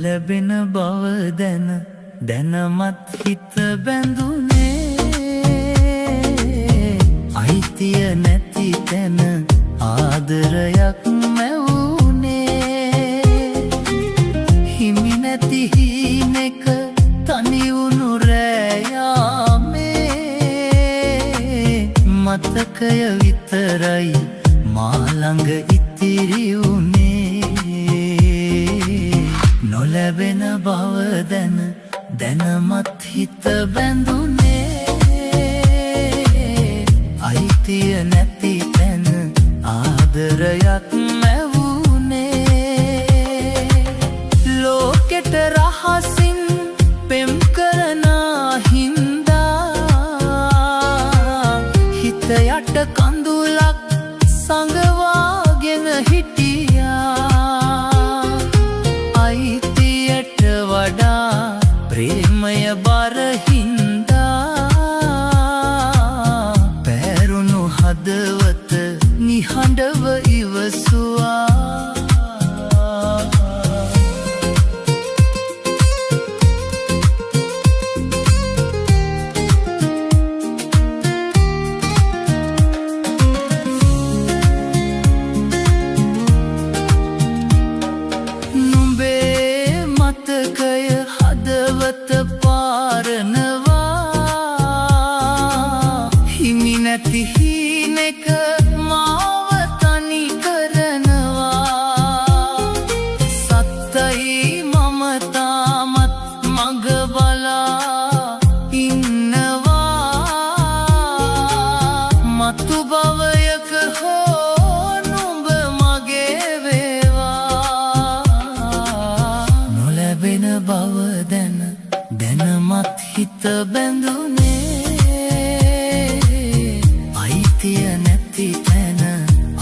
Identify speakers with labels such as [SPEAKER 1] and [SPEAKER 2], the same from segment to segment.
[SPEAKER 1] නොලැබෙන බව දැන දැනමත් හිත බැඳුනේ අයිතිය නැති තැන ආදරයක් මැවුනේ හිමි නැති හිනෙක තනි වුණු රැයාමේ මතකය විතරයි මා ළඟ ඉතිරි වුනේ නොලැබෙන බව දැන දැනමත් හිත බැඳුනේ අයිතිය නැති තැන ආදරයක් මැවුනේ ලෝකෙට රහසින් පෙම් කරන හින්දා හිත යට කඳුලක් සඟවාගෙන හිටියා අයිතියට වඩා ප්‍රේමය බරහින්දා පැරුණු හදවත නිහඬව ඉවසුවා හදවත පාරනවා හිමි නැති හිනෙක මාව තනි කරනවා සත්තයි මම තාමත් මඟ බලා ඉන්නවා මතු භවයක හෝ නුඹ මගේ වේවා නොලැබෙන බව දැන දැනමත් හිත බැඳුනේ අයිතිය නැති තැන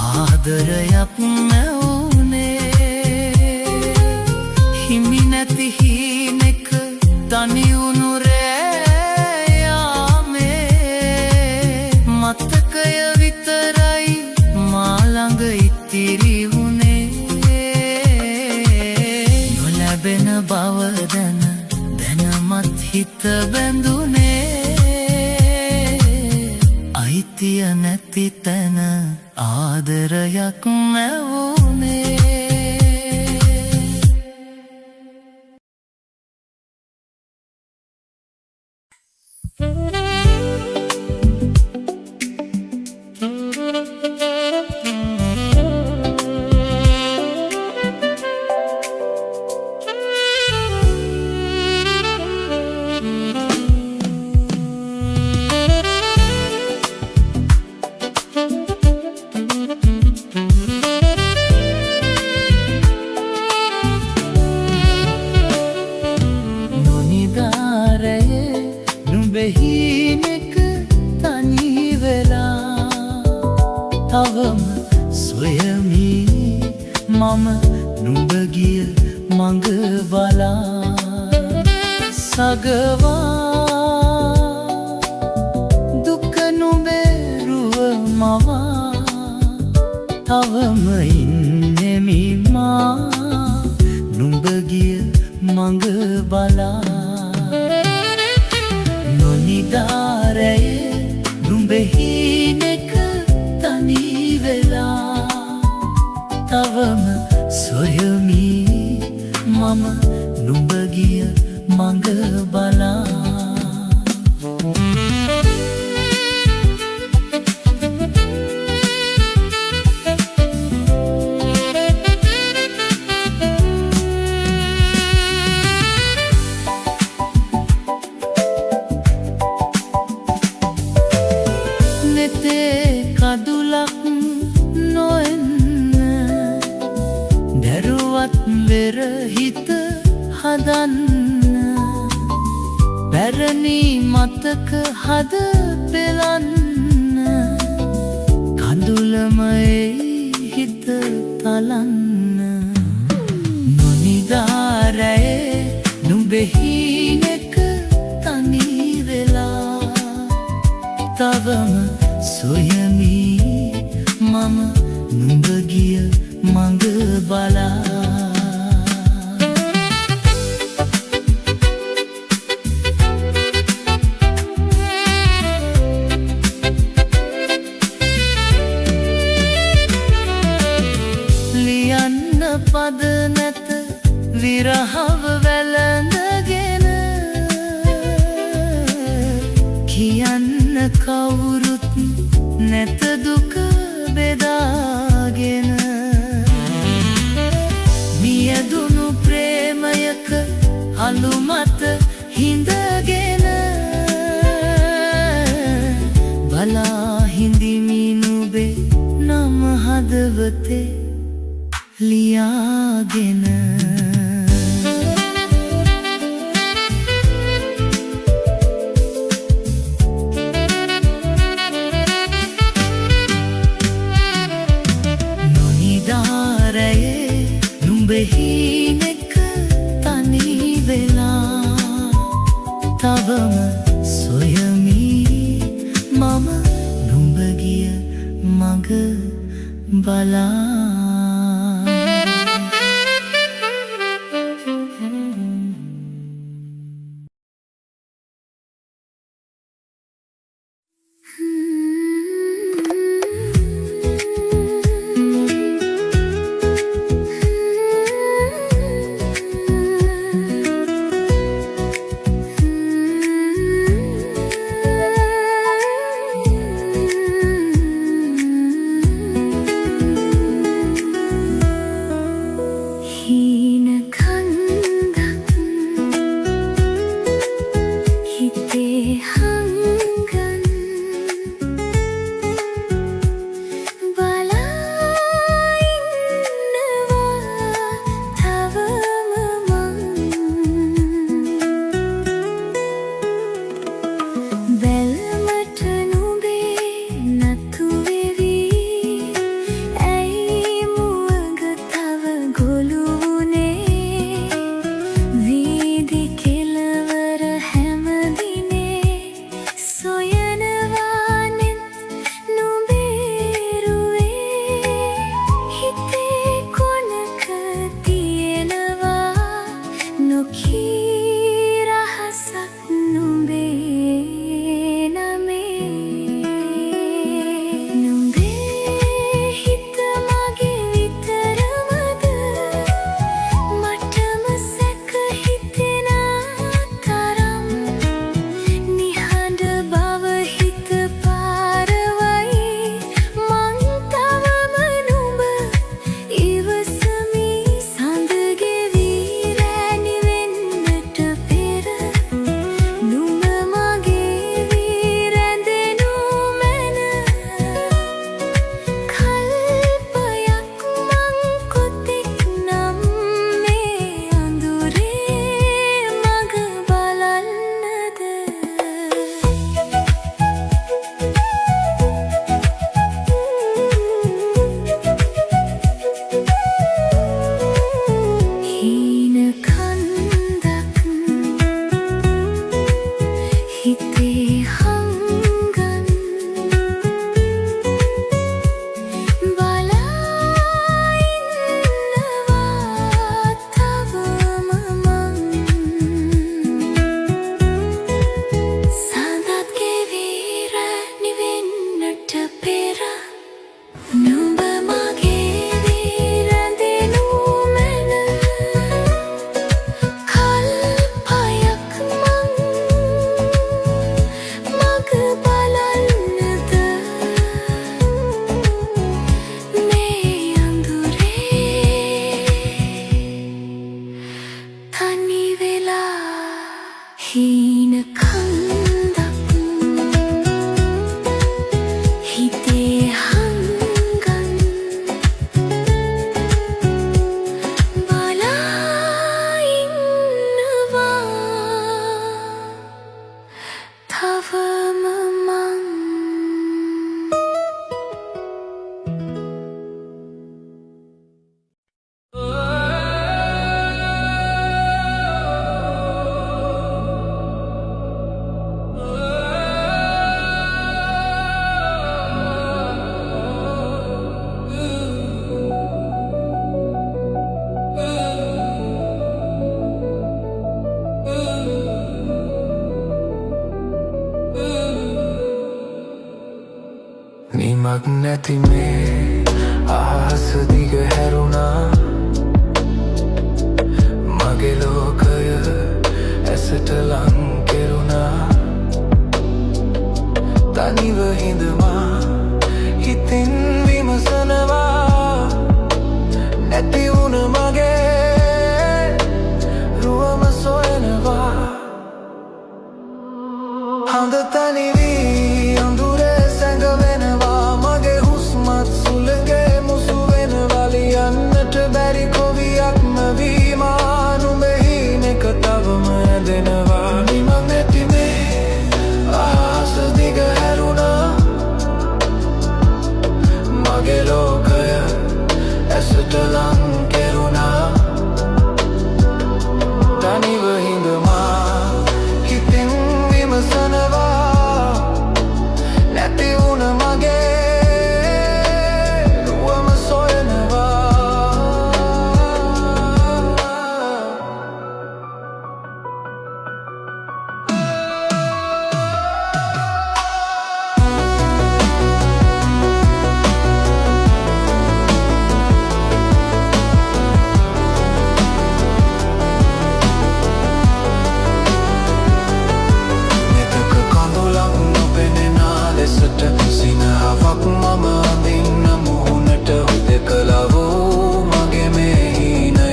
[SPEAKER 1] ආදරයක් මැවුනේ හිමි නැති හිනෙක තනි වුණු රැයාමේ මතකය විතරයි මා ළඟ ඉතිරි වුනේ නොලැබෙන බව දැන දැනමත් හිත බැඳුනේ අයිතිය නැති තැන ආදරයක් මැවුනේ හිනෙක තනි වෙලා තවම සොයමි මම නුඹ ගිය මඟ බලා සගවා දුක නුඹේ රුව මවා තවම ඉන්නෙමි මා නුඹ ගිය මඟ බලා නිදාරයේ නුඹේ හිනෙක තනි වෙලා තවම සොයමි මම නුඹ ගිය මඟ බලා කදුලක් නොෙන්න දැරුවත් වෙර හිත හදන්න පැරණි මතක හද පෙලන්න කඳුලම එයි හිත තලන්න නොනිදාරයේ නුඹේ හිනෙක තනි වෙලා තවම සොයමි මම නුඹ ගිය මඟ බලා මව වැළඳගෙන කියන්න කවුරුත් නැත දුක බෙදාගෙන මියදුණු ප්‍රේමයක අලු මත හිඳගෙන බලා හිඳිමි නුඹේ නම හදවතේ ලියාගෙන නොනිදාරයේ නුඹෙහිනෙක තනි වෙලා තවම සොයමි මම නුඹ ගිය මඟ බලා
[SPEAKER 2] නිමක් නැති මේ අහස දිග හැරුණා මගේ ලෝක ඇසට ලං කෙරුණා තනිව හිඳමා හිතින් විමසනවා නැති වුණ මගේ රුවම සොයනවා හඳ තනිවී අඳුරේ සැඟවෙනවා මගේ හුස්මත් සුළගේ මුසු වෙනවා ලියන්නට බැරි කොවියක්ම වීමා නුඹේ හීනෙක තවම ඇදෙනවා නිමක් නැති මේ අහස දිග හැරුණා මගේ ලෝකය ඇසට ලං කෙරුණා තනිව හිඳමා හිතින් විමසනවා නැති වුණ මගේ රුවම සොයනවා සිනහවක් මම අඳින්න මුහුණට හුදෙකලාවෝ මගේ මේ හීනය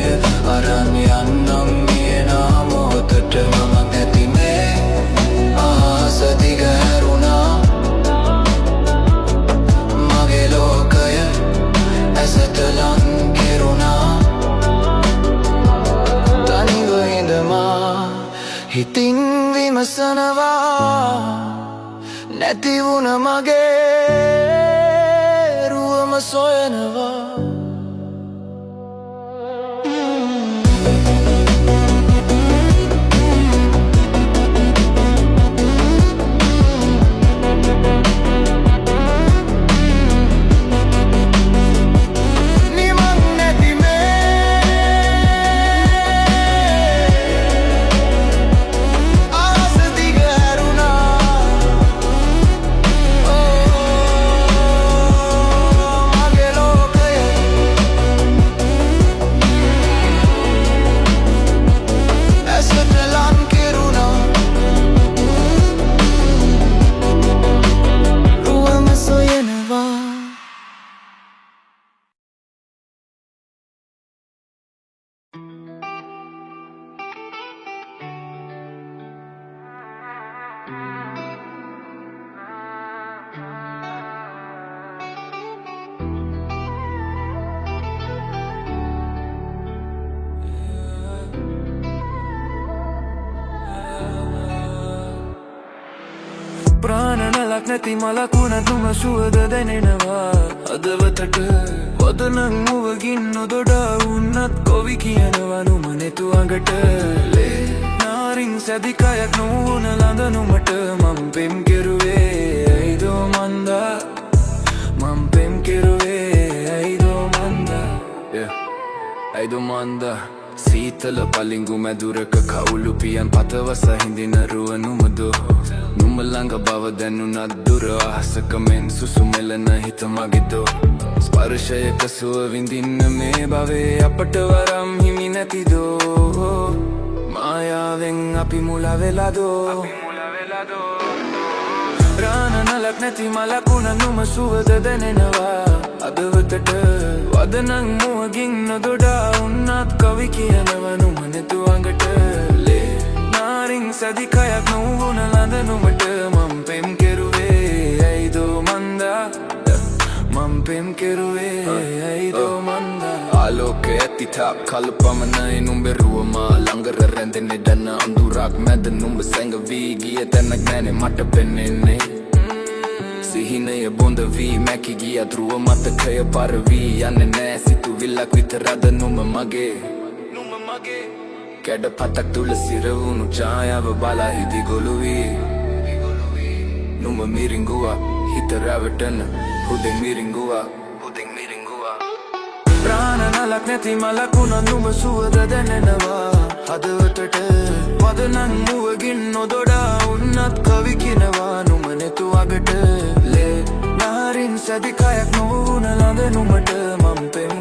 [SPEAKER 2] අරන් යන්නම් මියනා මොහොතට මම නැති මේ අහස දිග හැරුණා මගේ ලෝකය ඇසට ලං කෙරුණා තනිව හිඳමා හිතින් විමසනවා නැති වුණ මගේ රුවම සොයනවා ප්‍රාණනලක් නැති මලකුණත් නුම සුවද දැනෙනවා අදවතට වදනං මුවගින් නොදොඩා උන්නත් කොවි කියනවා නුම නෙතු අඟට ලේ නාරින් සැදිකයක් නොවන ළඳනුමට මම් පෙම් කෙරුවේ ඇයිදෝ මන්දා මම් පෙම් කෙරුවේ ඇයිදෝ මන්දා ඇයිදෝ මන්දා සීතල පලිංගු මැදුරක කවුලු පියන් පතවස හිඳින රුව නුමදෝ නුඹ ළඟ බව දැනුනත් දුර අහසක මෙන් සුසු මෙලන හිත මගේදෝ ස්පර්ශයක සුව විඳින්න මේ භවයේ අපට වරම් හිමි නැතිදෝ මායාවෙන් අපි මුල වෙලාදෝ ප්‍රාණනලක් නැති මලකුණ නුම සුවද දැනෙනවා අදවතට වදනං මුවගින් නොදොඩා උන්නත් කවි කියනවා නුම නෙතු අඟට ලේ නාරින් සැදිකයක් නොවුන ළඳනුමට මම් පෙම් කෙරුවේ ඇයිදෝ මන්දා මම් පෙම් කෙරුවේ ඇයිදෝ මන්දා ආලෝකය ඇති තාක් කල පමණයි නුඹේ රුවමා ළඟර රැඳෙන්නේ දන්න අඳුරක් මැද නුඹ සැඟවී ගිය තැනක් නැනේ මට පෙනෙන්නේ සිහිනය බොඳ වී මැකි ගිය ධ්‍රුව මතකය පරවී යන්නේ නෑ සිතුවිල්ලක් විතරද නුඹ මගේ කැඩ පතක් තුල සිරවුණු ඡායාව බලා හිදි ගොළු වී නුඹ මිරිංගුවක් හිත රැවටෙන හුදෙක් මිරිංගුවක් ප්‍රාණනලක් නැති මලකුණ නුඹ සුවද දැනෙනවා හදවතට වදනං මුවගින් නොදොඩා උන්නත් කවි කියනවා නුඹ නෙතු අගට ලේ නාරින් සැදිකයක් නොවුන ළඳනුමට මම් පෙම්